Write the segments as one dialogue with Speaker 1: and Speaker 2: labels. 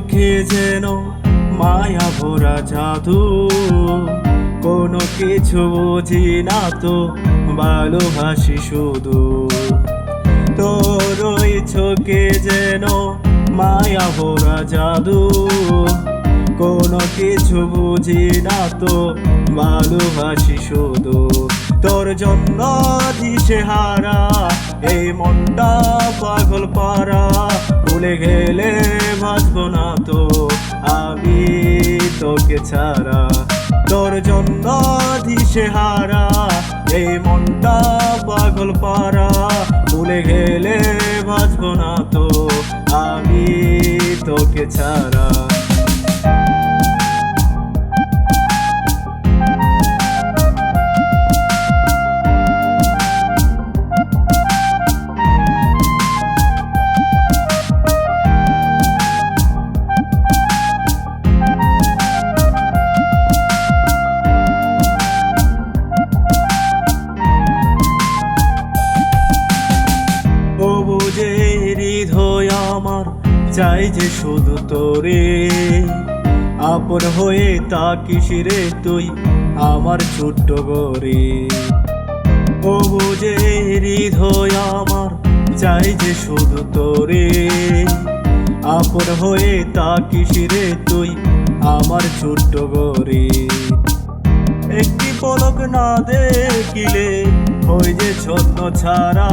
Speaker 1: চোখে যেন মায়া ভরা জাদু, কোনো কিছু বুঝি না তো ভালোবাসি শুধু। তোর ওই চোখে যেন মায়া ভরা জাদু, কোনো কিছু বুঝি না তো ভালোবাসি শুধু। তোর জন্য দিশেহারা এই মনটা পাগল পারা, ভুলে গেলে বাঁচব না তো আমি তোকে ছাড়া। তোর জন্য দিশেহারা এই মনটা পাগল পারা, ভুলে গেলে বাঁচব না তো আমি তোকে ছাড়া। বুঝে হৃদয় আমার চাই যে শুধু তোরে, আপন হয়ে থাকিস রে তুই আমার ছোট্ট গরে। ও বুঝে হৃদয় আমার চাই যে শুধু তোরে, আপন হয়ে থাকিস রে তুই আমার ছোট্ট গরে। একটি পলক না দেখিলে হই যে ছন্ন ছাড়া,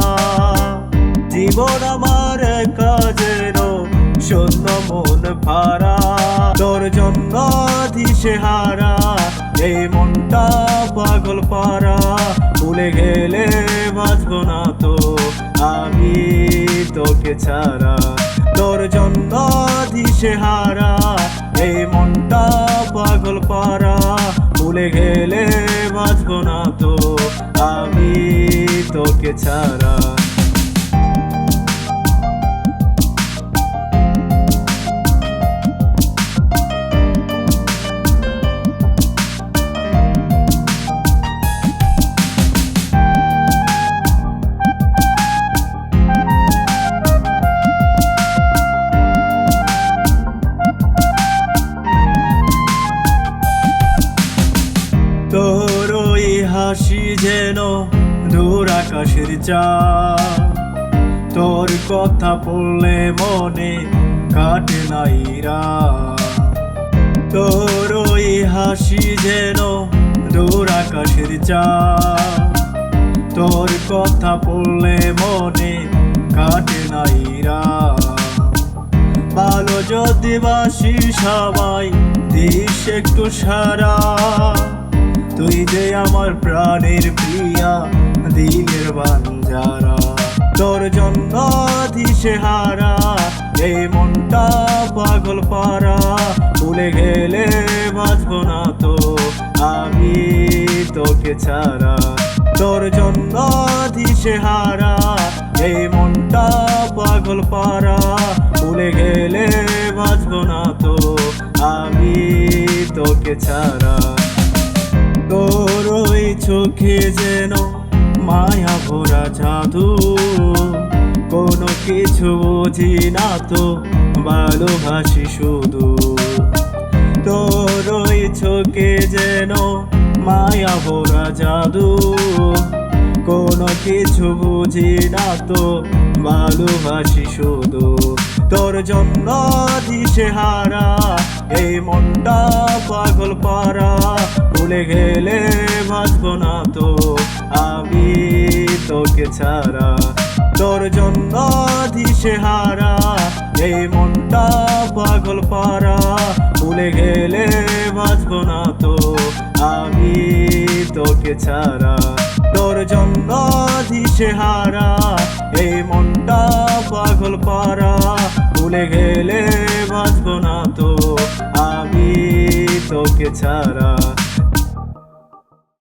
Speaker 1: জীবন আমার কাজের শূন্য মন ভাড়া। তোর জন্য দিশেহারা এই মনটা পাগল পারা, ভুলে গেলে বাঁচব না তো আমি তোকে ছাড়া। তোর জন্য দিশেহারা এই মনটা পাগল পারা, ভুলে গেলে বাঁচব না তো আমি তোকে ছাড়া। তোর ওই হাসি যেন দূর আকাশের চাঁদ, তোর কথা পড়লে মনে কাটে নাই রাত। তোর ওই হাসি যেন দূর আকাশের চাঁদ, তোর কথা পড়লে মনে কাটে নাই রাত। ভালো যদি বাসি সবাই দিস একটু সারা, তুই যে আমার প্রাণের প্রিয়া দিলের বাঞ্জারা। তোর জন্য দিশেহারা এই মনটা পাগল পারা, ভুলে গেলে বাঁচব না তো আমি তোকে ছাড়া। তোর জন্য দিশেহারা এই মনটা পাগল পারা, ভুলে গেলে বাঁচব না তো আমি তোকে ছাড়া। তোর ওই চোখে যেন মায়া ভরা জাদু, কোনো কিছু বুঝি না তো ভালোবাসি শুধু। তোর ওই চোখে যেন মায়া ভরা জাদু, কোনো কিছু বুঝি না তো ভালোবাসি শুধু। তোর জন্য দিশেহারা এই মনটা পাগল পারা, ভুলে গেলে বাঁচব না তো আমি তোকে ছাড়া। তোর জন্য দিশেহারা এই মনটা পাগল পারা, ভুলে গেলে বাঁচব না তো আমি তোকে ছাড়া। তোর জন্য দিশেহারা এই মনটা পাগল পারা, ভুলে গেলে বাঁচব না তো আমি তোকে ছাড়া।